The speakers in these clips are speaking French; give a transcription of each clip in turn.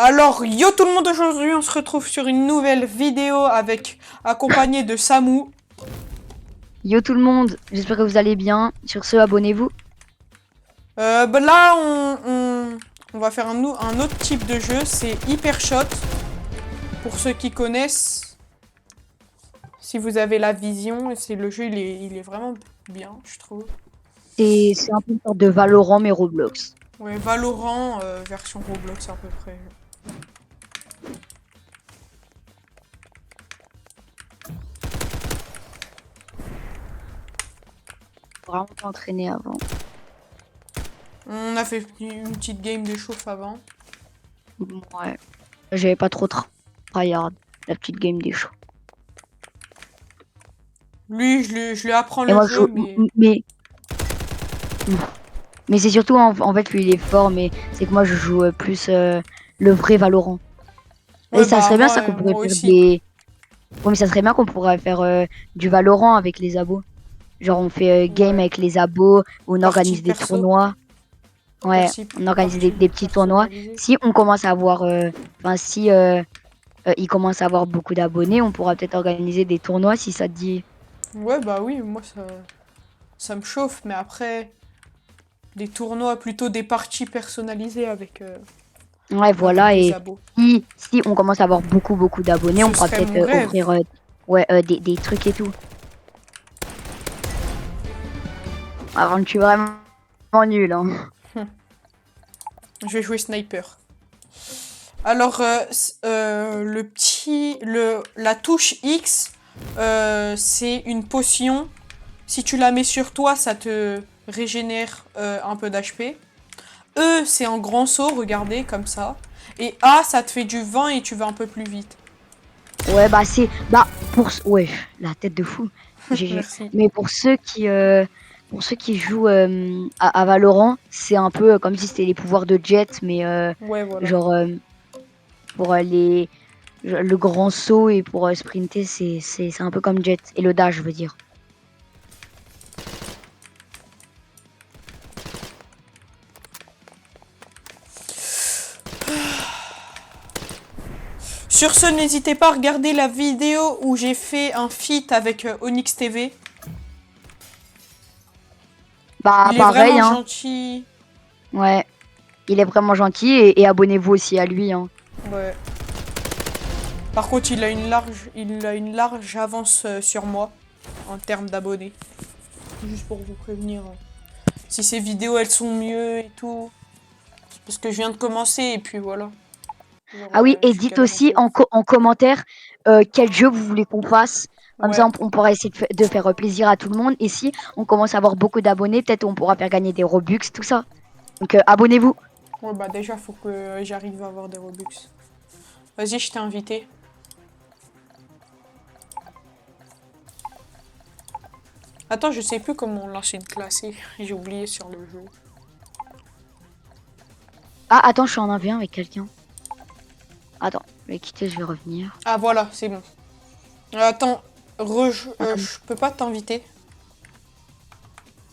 Alors, yo tout le monde, aujourd'hui on se retrouve sur une nouvelle vidéo accompagné de Samou. Yo tout le monde, j'espère que vous allez bien. Sur ce, abonnez-vous. Là, on va faire un autre type de jeu, c'est Hyper Shot. Pour ceux qui connaissent, si vous avez la vision, c'est le jeu, il est vraiment bien, je trouve. C'est un peu une sorte de Valorant mais Roblox. Ouais, Valorant, version Roblox à peu près. Vraiment pas entraîné avant. On a fait une petite game de chauffe avant. Ouais. J'avais pas trop tryhard la petite game des shows. Lui, je lui apprends Et le moi je jeu, joue, mais... mais c'est surtout en fait lui il est fort, mais c'est que moi je joue plus le vrai Valorant. Et Ouais, ça bah serait bien ça qu'on pourrait moi faire aussi. des. Ouais, mais ça serait bien qu'on pourrait faire du Valorant avec les abos. Genre on fait game Ouais. avec les abos, on Partie organise des perso. tournois. Ouais, on organise Partie des petits tournois. personnalisée. Si on commence à avoir, enfin si il commence à avoir beaucoup d'abonnés, on pourra peut-être organiser des tournois si ça te dit. Ouais, bah oui, moi ça me chauffe, mais après, des tournois, plutôt des parties personnalisées Ouais, avec voilà. des Et abos. si on commence à avoir beaucoup d'abonnés, on Ce pourra serait peut-être mon rêve. offrir des trucs et tout. Avant, je suis vraiment nul, hein. Je vais jouer sniper. Alors, la touche X, c'est une potion. Si tu la mets sur toi, ça te régénère un peu d'HP. E, c'est en grand saut, regardez, comme ça. Et A, ça te fait du vent et tu vas un peu plus vite. Ouais, bah c'est ouais, la tête de fou. GG. Merci. Mais pour ceux qui jouent à Valorant, c'est un peu comme si c'était les pouvoirs de Jet, mais Ouais, voilà. genre pour le grand saut et pour sprinter, c'est un peu comme Jet. Et le dash, je veux dire. Sur ce, n'hésitez pas à regarder la vidéo où j'ai fait un feat avec Onyx TV. Bah Il est pareil, vraiment hein. gentil. Ouais, il est vraiment gentil et abonnez-vous aussi à lui, hein. Ouais. Par contre, il a une large avance sur moi en termes d'abonnés. Juste pour vous prévenir. Si ces vidéos elles sont mieux et tout. C'est parce que je viens de commencer et puis voilà. Genre, Ah oui, je et suis dites galère un aussi peu. en commentaire quel jeu vous voulez qu'on fasse. Comme ça, Ouais. on pourra essayer de faire plaisir à tout le monde. Et si on commence à avoir beaucoup d'abonnés, peut-être on pourra faire gagner des Robux, tout ça. Donc abonnez-vous. Ouais, bah déjà, faut que j'arrive à avoir des Robux. Vas-y, je t'ai invité. Attends, je sais plus comment on lance une classée. J'ai oublié sur le jeu. Ah, attends, je suis en 1v1 avec quelqu'un. Attends, je vais quitter, je vais revenir. Ah voilà, c'est bon. Attends, Attends, je peux pas t'inviter.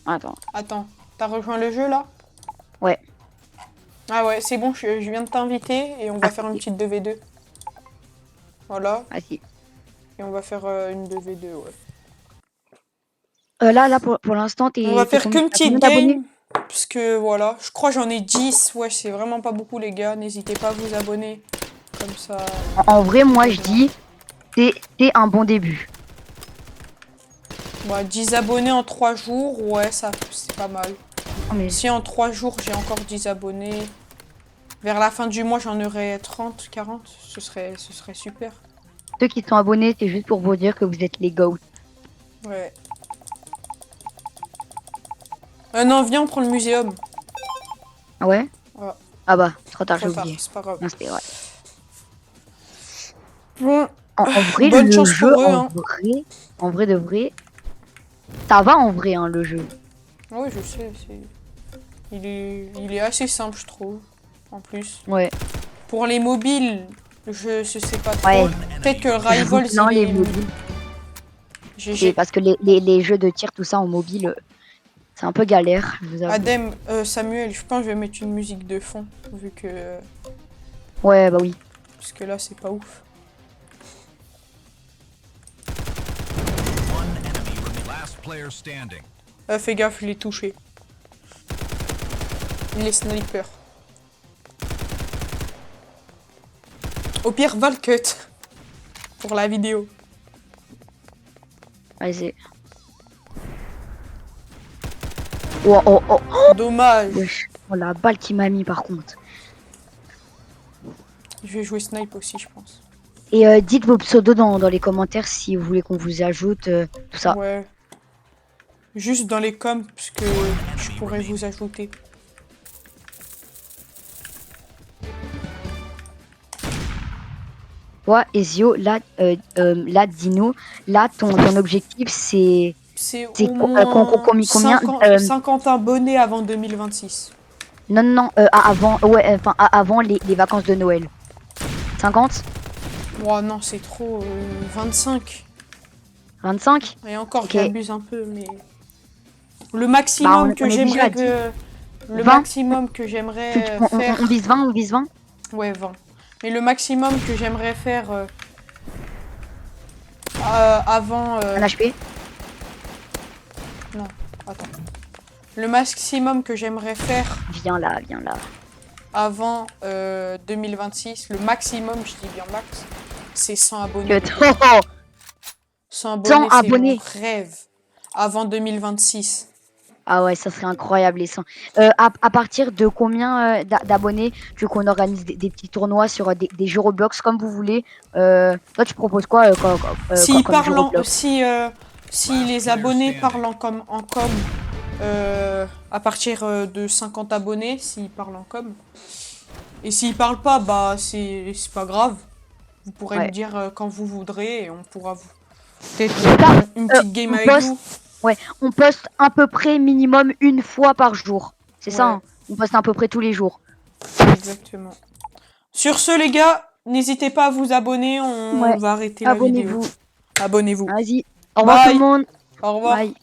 attends. Attends, t'as rejoint le jeu là? Ouais. Ah ouais, c'est bon, je viens de t'inviter et on Ah, va faire une petite 2v2. Voilà, ah si. et on va faire une 2v2, ouais. Là, pour l'instant, On va faire qu'une t'as petite combien d'abonnés? game, parce que voilà, je crois que j'en ai 10. Ouais, c'est vraiment pas beaucoup les gars, n'hésitez pas à vous abonner. Comme ça, En vrai, ça moi, je aidera. dis, c'est un bon début. Ouais, 10 abonnés en 3 jours, ouais, ça c'est pas mal. Non, mais Si en 3 jours j'ai encore 10 abonnés, vers la fin du mois j'en aurai 30, 40, ce serait super. ceux qui sont abonnés, c'est juste pour vous dire que vous êtes les GOAT. Ouais. Non, viens, on prend le muséum. Ah ouais? Ah, Ah bah, trop tard, trop j'ai tard, oublié. c'est pas grave. Non, c'était vrai. Bon, En vrai, bonne le chance jeu, pour eux, hein. en vrai de vrai, ça va en vrai, hein, le jeu. Ah oui, je sais, il est assez simple, je trouve, en plus. Ouais, Pour les mobiles, je sais pas trop. ouais. Peut-être que Je joue Rivals, plein il les est mobiles. C'est GG. parce que les jeux de tir, tout ça en mobile, c'est un peu galère, je vous avoue. Adem, Samuel, je pense que je vais mettre une musique de fond, vu que Ouais, bah oui. Parce que là, c'est pas ouf. One enemy remaining. Last player standing. Fais gaffe, il est touché. Il est sniper. Au pire, va le cut. Pour la vidéo. Vas-y. Oh, oh, oh. Dommage. Wesh. Oh, la balle qui m'a mis par contre. Je vais jouer snipe aussi, je pense. Et dites vos pseudos dans les commentaires si vous voulez qu'on vous ajoute, tout ça. Ouais. Juste dans les coms, puisque je pourrais vous ajouter. Toi, Ezio, là, Dino, là, ton objectif, c'est C'est C'est au co- moins combien 50, 50 abonnés avant 2026. non, avant, ouais, enfin, avant les vacances de Noël. 50? Oh non, c'est trop. 25. 25? Et encore, Ok. j'abuse un peu, mais. Le maximum on que est déjà j'aimerais à 10. Le 20? maximum que j'aimerais faire. On vise 20, on vise 20? Ouais, 20. Mais le maximum que j'aimerais faire avant. Un HP? Non, attends. Le maximum que j'aimerais faire Viens là, viens là. avant 2026, le maximum, je dis bien max, c'est 100 abonnés. Que trop! 100 abonnés, 100 c'est abonnés. mon rêve. Avant 2026. Ah ouais, ça serait incroyable les 100. À partir de combien d'abonnés tu veux qu'on organise des petits tournois sur des jeux Roblox comme vous voulez? Toi, tu proposes quoi comme jeu Roblox? Si les abonnés parlent en com, à partir de 50 abonnés, s'ils parlent en com. Et s'ils parlent pas, bah c'est pas grave. Vous pourrez Ouais. me dire quand vous voudrez et on pourra vous. Peut-être une Euh, petite game on avec poste- vous. Ouais, on poste à peu près minimum une fois par jour. C'est ça, Ouais. hein. On poste à peu près tous les jours. Exactement. Sur ce, les gars, n'hésitez pas à vous abonner. On Ouais. va arrêter la vidéo. Abonnez-vous. Abonnez-vous. Vas-y. Au revoir tout Bye. le monde. Au revoir. Bye.